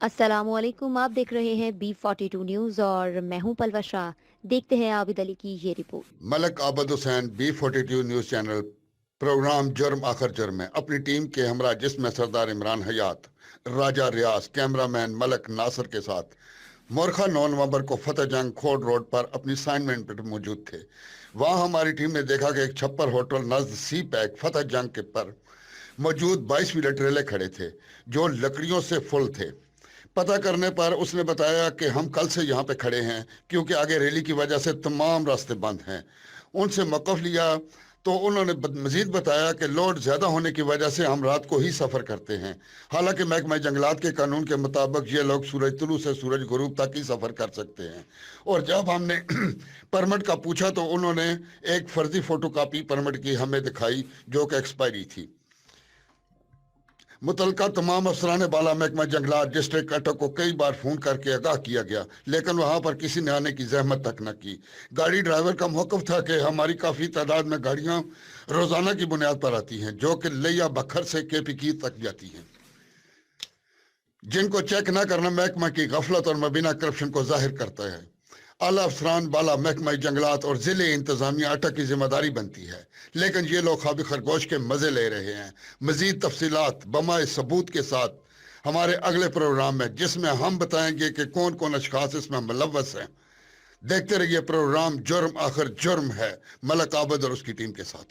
अस्सलाम वालेकुम। आप देख रहे हैं B42 न्यूज़ और मैं हूं पलवा शाह। देखते हैं आबिद अली की ये report. Malak Abad Hussain B42 news channel programme जुर्म आखिर जुर्म में अपनी टीम के हमरा जिसमें सरदार इमरान हयात, राजा रियाज, कैमरामैन मलक नासिर के साथ मोरखा 9 नवंबर को फतेह जंग खोड रोड पर अपनी असाइनमेंट पर मौजूद थे। वहां हमारी टीम ने देखा कि एक छप्पर होटल नज़द सी पैक फतेह जंग के पर मौजूद 22 व्हीलर ट्रेले खड़े थे जो लकड़ियों से फुल थे। पता करने पर उसने बताया कि हम कल से यहाँ पे खड़े हैं क्योंकि आगे रैली की वजह से तमाम रास्ते बंद हैं। उनसे मौक़िफ़ लिया तो उन्होंने मजीद बताया कि लोड ज़्यादा होने की वजह से हम रात को ही सफ़र करते हैं। हालांकि महकमा जंगलात के कानून के मुताबिक ये लोग सूरज तुलू से सूरज गुरूब तक ही सफ़र कर सकते हैं। और जब हमने परमिट का पूछा तो उन्होंने एक फर्जी फ़ोटोकॉपी परमिट की हमें दिखाई जो कि एक्सपायरी थी। मुतलका तमाम अफसरान बाला महकमा जंगलात डिस्ट्रिक्ट अटक को कई बार फोन करके आगाह किया गया, लेकिन वहां पर किसी ने आने की जहमत तक न की। गाड़ी ड्राइवर का मौक़िफ़ था कि हमारी काफ़ी तादाद में गाड़ियां रोज़ाना की बुनियाद पर आती हैं जो कि लिया बखर से KPK तक जाती हैं, जिनको चेक न करना महकमा की गफलत और मबीना करप्शन को जाहिर करता है। आला अफसरान बाला महकमा जंगलात और ज़िले इंतजामिया अटक की जिम्मेदारी बनती है, लेकिन ये लोग खाबी खरगोश के मज़े ले रहे हैं। मज़ीद तफसीलात बमाए सबूत के साथ हमारे अगले प्रोग्राम में, जिसमें हम बताएंगे कि कौन कौन अशखास इसमें मुलव्वस हैं। देखते रहिए प्रोग्राम जुर्म आखिर जुर्म है, मलक आबद और उसकी टीम के साथ।